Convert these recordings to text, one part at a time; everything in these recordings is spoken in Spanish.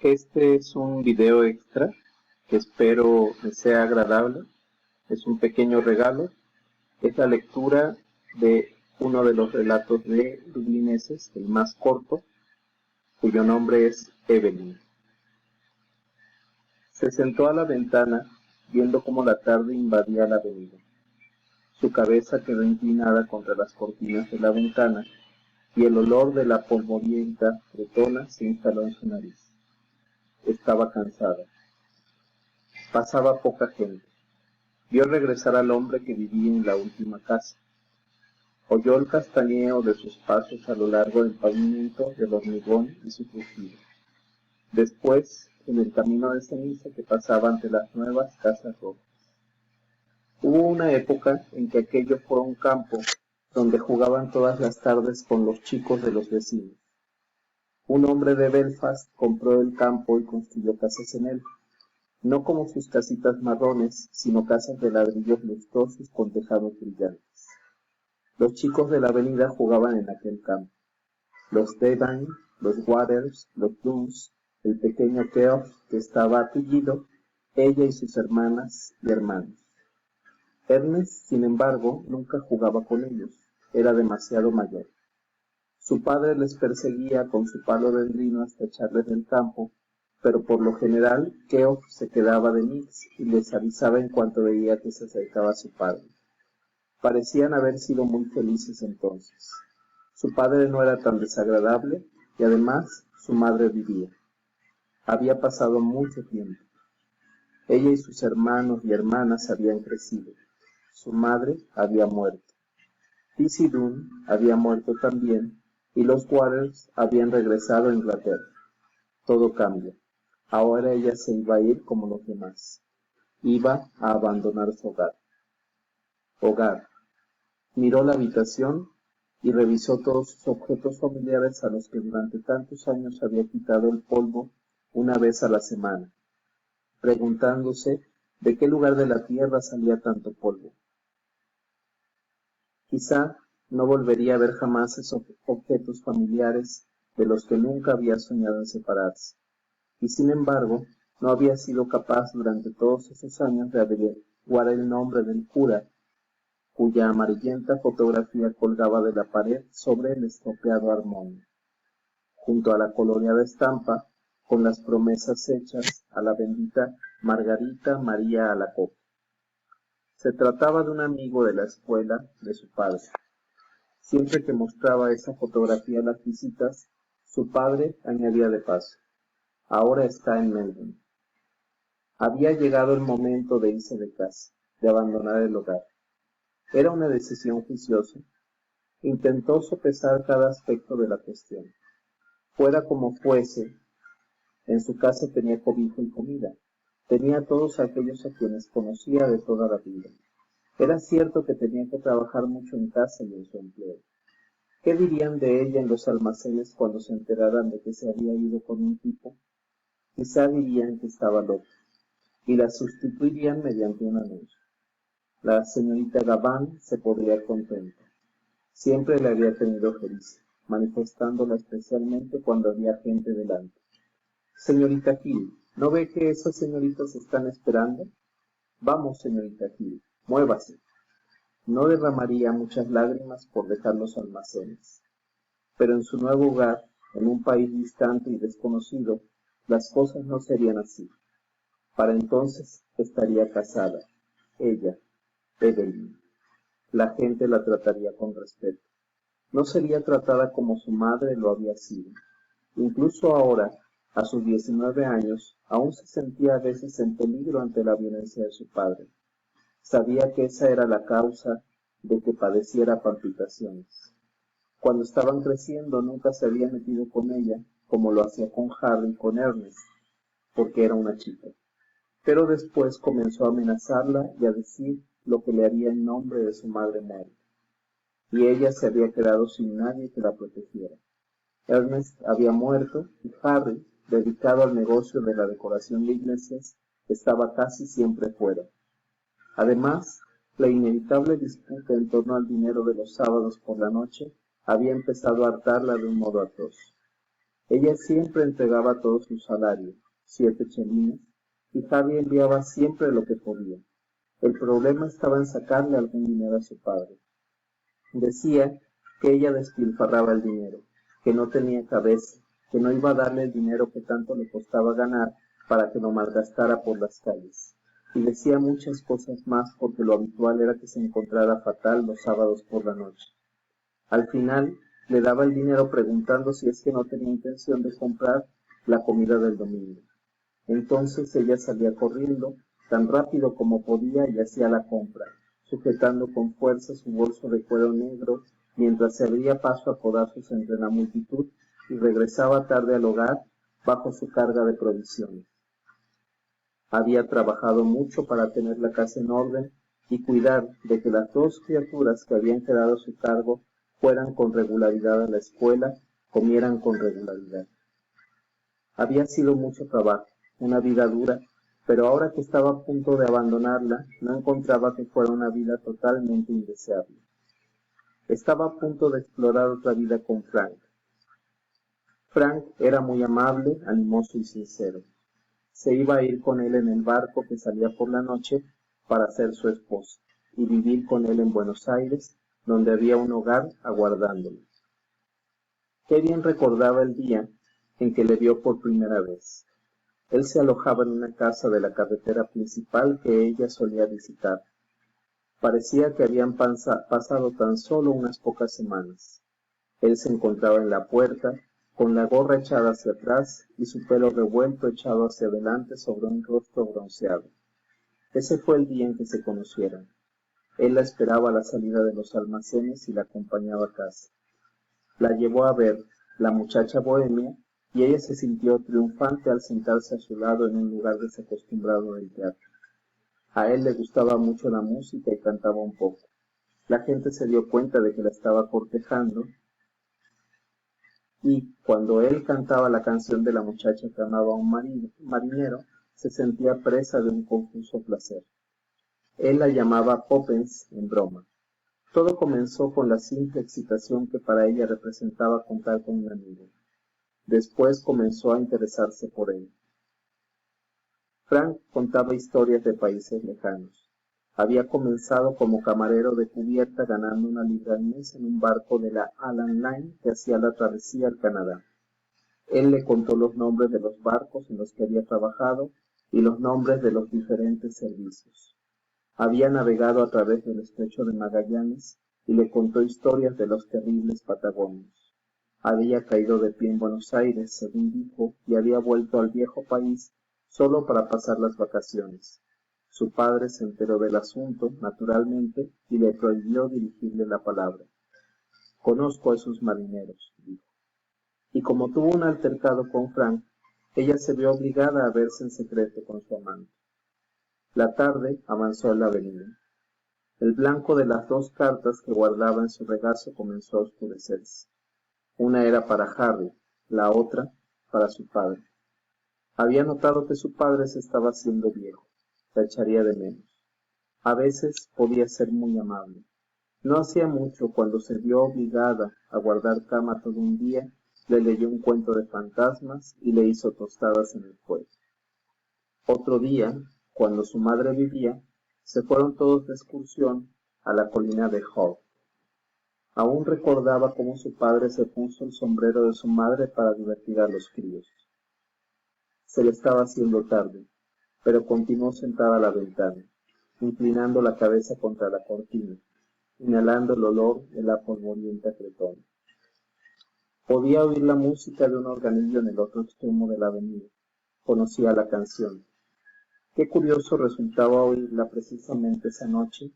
Este es un video extra que espero les sea agradable. Es un pequeño regalo. Es la lectura de uno de los relatos de dublineses, el más corto, cuyo nombre es Evelyn. Se sentó a la ventana viendo cómo la tarde invadía la avenida. Su cabeza quedó inclinada contra las cortinas de la ventana y el olor de la polvorienta bretona se instaló en su nariz. Estaba cansada. Pasaba poca gente. Vio regresar al hombre que vivía en la última casa. Oyó el castañeo de sus pasos a lo largo del pavimento del hormigón y su crujido. Después, en el camino de ceniza que pasaba ante las nuevas casas rojas. Hubo una época en que aquello fue un campo donde jugaban todas las tardes con los chicos de los vecinos. Un hombre de Belfast compró el campo y construyó casas en él. No como sus casitas marrones, sino casas de ladrillos lustrosos con tejados brillantes. Los chicos de la avenida jugaban en aquel campo. Los Devine, los Waters, los Duns, el pequeño Geoff que estaba apellido, ella y sus hermanas y hermanos. Ernest, sin embargo, nunca jugaba con ellos, era demasiado mayor. Su padre les perseguía con su palo de endrino hasta echarles del campo, pero por lo general Geoff se quedaba de mix y les avisaba en cuanto veía que se acercaba a su padre. Parecían haber sido muy felices entonces. Su padre no era tan desagradable y además su madre vivía. Había pasado mucho tiempo. Ella y sus hermanos y hermanas habían crecido. Su madre había muerto. Tizzie Dunn había muerto también y los Waters habían regresado a Inglaterra. Todo cambia. Ahora ella se iba a ir como los demás. Iba a abandonar su hogar. Hogar. Miró la habitación y revisó todos sus objetos familiares a los que durante tantos años había quitado el polvo una vez a la semana, preguntándose de qué lugar de la tierra salía tanto polvo. Quizá no volvería a ver jamás esos objetos familiares de los que nunca había soñado en separarse, y sin embargo no había sido capaz durante todos esos años de averiguar el nombre del cura cuya amarillenta fotografía colgaba de la pared sobre el estropeado armario, junto a la coloreada estampa con las promesas hechas a la bendita Margarita María Alacoque. Se trataba de un amigo de la escuela de su padre. Siempre que mostraba esa fotografía a las visitas, su padre añadía de paso: ahora está en Melbourne. Había llegado el momento de irse de casa, de abandonar el hogar. Era una decisión juiciosa. Intentó sopesar cada aspecto de la cuestión. Fuera como fuese, en su casa tenía cobijo y comida. Tenía a todos aquellos a quienes conocía de toda la vida. Era cierto que tenía que trabajar mucho en casa y en su empleo. ¿Qué dirían de ella en los almacenes cuando se enteraran de que se había ido con un tipo? Quizá dirían que estaba loca, y la sustituirían mediante un anuncio. La señorita Gavin se podría contenta. Siempre la había tenido feliz, manifestándola especialmente cuando había gente delante. Señorita Hill, ¿no ve que esas señoritas están esperando? Vamos, señorita Hill, muévase. No derramaría muchas lágrimas por dejar los almacenes. Pero en su nuevo hogar, en un país distante y desconocido, las cosas no serían así. Para entonces estaría casada, ella, Evelyn. La gente la trataría con respeto. No sería tratada como su madre lo había sido. Incluso ahora, a sus 19 años, aún se sentía a veces en peligro ante la violencia de su padre. Sabía que esa era la causa de que padeciera palpitaciones. Cuando estaban creciendo nunca se había metido con ella, como lo hacía con Harry y con Ernest, porque era una chica. Pero después comenzó a amenazarla y a decir lo que le haría en nombre de su madre muerta. Y ella se había quedado sin nadie que la protegiera. Ernest había muerto y Harry, dedicado al negocio de la decoración de iglesias, estaba casi siempre fuera. Además, la inevitable disputa en torno al dinero de los sábados por la noche había empezado a hartarla de un modo atroz. Ella siempre entregaba todo su salario, 7 chelines, y Javi enviaba siempre lo que podía. El problema estaba en sacarle algún dinero a su padre. Decía que ella despilfarraba el dinero, que no tenía cabeza, que no iba a darle el dinero que tanto le costaba ganar para que lo malgastara por las calles. Y decía muchas cosas más porque lo habitual era que se encontrara fatal los sábados por la noche. Al final le daba el dinero preguntando si es que no tenía intención de comprar la comida del domingo. Entonces ella salía corriendo tan rápido como podía y hacía la compra, sujetando con fuerza su bolso de cuero negro mientras se abría paso a codazos entre la multitud y regresaba tarde al hogar bajo su carga de provisiones. Había trabajado mucho para tener la casa en orden y cuidar de que las 2 criaturas que habían quedado a su cargo fueran con regularidad a la escuela, comieran con regularidad. Había sido mucho trabajo, una vida dura, pero ahora que estaba a punto de abandonarla, no encontraba que fuera una vida totalmente indeseable. Estaba a punto de explorar otra vida con Frank. Frank era muy amable, animoso y sincero. Se iba a ir con él en el barco que salía por la noche para ser su esposa y vivir con él en Buenos Aires, donde había un hogar aguardándolo. Qué bien recordaba el día en que le vio por primera vez. Él se alojaba en una casa de la carretera principal que ella solía visitar. Parecía que habían pasado tan solo unas pocas semanas. Él se encontraba en la puerta, con la gorra echada hacia atrás y su pelo revuelto echado hacia adelante sobre un rostro bronceado. Ese fue el día en que se conocieron. Él la esperaba a la salida de los almacenes y la acompañaba a casa. La llevó a ver La muchacha bohemia y ella se sintió triunfante al sentarse a su lado en un lugar desacostumbrado del teatro. A él le gustaba mucho la música y cantaba un poco. La gente se dio cuenta de que la estaba cortejando y, cuando él cantaba la canción de la muchacha que amaba a un marinero, se sentía presa de un confuso placer. Él la llamaba Poppens en broma. Todo comenzó con la simple excitación que para ella representaba contar con un amigo. Después comenzó a interesarse por él. Frank contaba historias de países lejanos. Había comenzado como camarero de cubierta ganando una libra al mes en un barco de la Alan Line que hacía la travesía al Canadá. Él le contó los nombres de los barcos en los que había trabajado y los nombres de los diferentes servicios. Había navegado a través del estrecho de Magallanes y le contó historias de los terribles Patagonios. Había caído de pie en Buenos Aires, según dijo, y había vuelto al viejo país solo para pasar las vacaciones. Su padre se enteró del asunto, naturalmente, y le prohibió dirigirle la palabra. Conozco a esos marineros, dijo. Y como tuvo un altercado con Frank, ella se vio obligada a verse en secreto con su amante. La tarde avanzó en la avenida. El blanco de las 2 cartas que guardaba en su regazo comenzó a oscurecerse. Una era para Harry, la otra para su padre. Había notado que su padre se estaba haciendo viejo, la echaría de menos. A veces podía ser muy amable. No hacía mucho, cuando se vio obligada a guardar cama todo un día, le leyó un cuento de fantasmas y le hizo tostadas en el fuego. Otro día, cuando su madre vivía, se fueron todos de excursión a la colina de Hall. Aún recordaba cómo su padre se puso el sombrero de su madre para divertir a los críos. Se le estaba haciendo tarde, pero continuó sentada a la ventana, inclinando la cabeza contra la cortina, inhalando el olor de la polvorienta cretona. Podía oír la música de un organillo en el otro extremo de la avenida. Conocía la canción. Qué curioso resultaba oírla precisamente esa noche,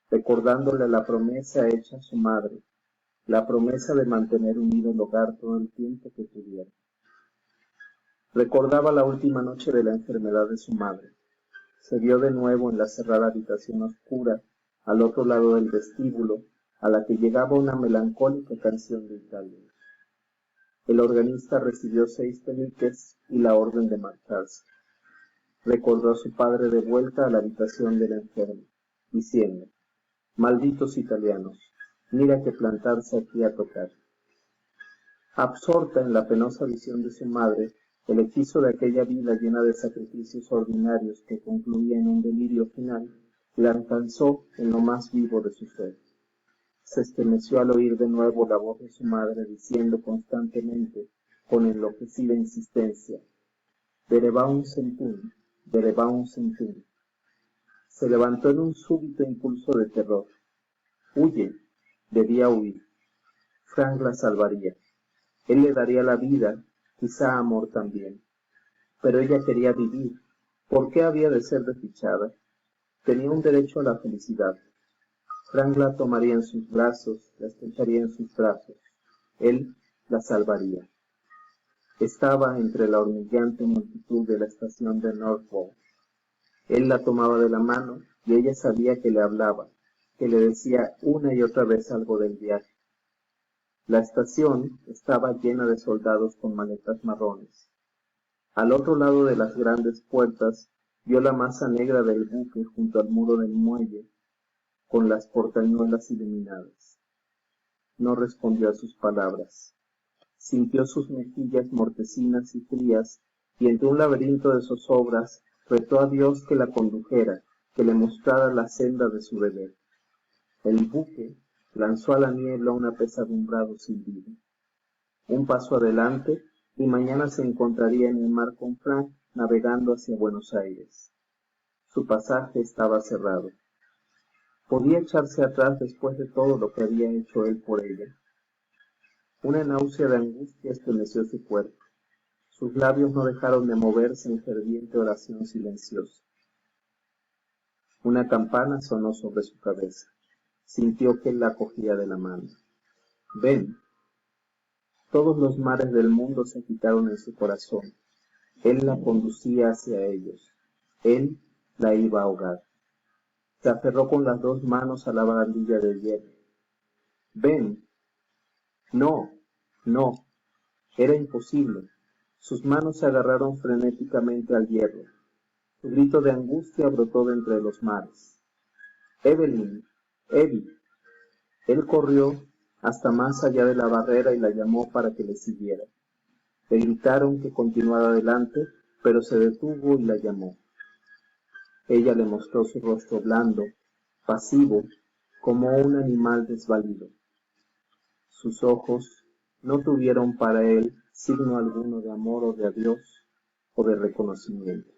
recordándole la promesa hecha a su madre, la promesa de mantener unido el hogar todo el tiempo que pudiera. Recordaba la última noche de la enfermedad de su madre. Se vio de nuevo en la cerrada habitación oscura, al otro lado del vestíbulo, a la que llegaba una melancólica canción de Italia. El organista recibió 6 peniques y la orden de marcharse. Recordó a su padre de vuelta a la habitación del enfermo, diciendo: «Malditos italianos, mira que plantarse aquí a tocar». Absorta en la penosa visión de su madre, el hechizo de aquella vida llena de sacrificios ordinarios que concluía en un delirio final, la alcanzó en lo más vivo de su ser. Se estremeció al oír de nuevo la voz de su madre diciendo constantemente, con enloquecida insistencia, «Berebaum centum, Berebaum centum». Se levantó en un súbito impulso de terror. «Huye», debía huir. Frank la salvaría. Él le daría la vida, quizá amor también. Pero ella quería vivir. ¿Por qué había de ser desdichada? Tenía un derecho a la felicidad. Frank la tomaría en sus brazos, la estrecharía en sus brazos. Él la salvaría. Estaba entre la hormigueante multitud de la estación de Norfolk. Él la tomaba de la mano y ella sabía que le hablaba, que le decía una y otra vez algo del viaje. La estación estaba llena de soldados con maletas marrones. Al otro lado de las grandes puertas vio la masa negra del buque junto al muro del muelle, con las portañuelas iluminadas. No respondió a sus palabras. Sintió sus mejillas mortecinas y frías, y entre un laberinto de zozobras retó a Dios que la condujera, que le mostrara la senda de su deber. El buque lanzó a la niebla un apesadumbrado silbido. Un paso adelante, y mañana se encontraría en el mar con Frank navegando hacia Buenos Aires. Su pasaje estaba cerrado. Podía echarse atrás después de todo lo que había hecho él por ella. Una náusea de angustia estremeció su cuerpo. Sus labios no dejaron de moverse en ferviente oración silenciosa. Una campana sonó sobre su cabeza. Sintió que él la cogía de la mano. «Ven». Todos los mares del mundo se agitaron en su corazón. Él la conducía hacia ellos. Él la iba a ahogar. Se aferró con las dos manos a la barandilla de hierro. «Ven». «No, no». Era imposible. Sus manos se agarraron frenéticamente al hierro. Su grito de angustia brotó de entre los mares. «Evelyn, Evie». Él corrió hasta más allá de la barrera y la llamó para que le siguiera. Le gritaron que continuara adelante, pero se detuvo y la llamó. Ella le mostró su rostro blando, pasivo, como un animal desvalido. Sus ojos no tuvieron para él signo alguno de amor o de adiós o de reconocimiento.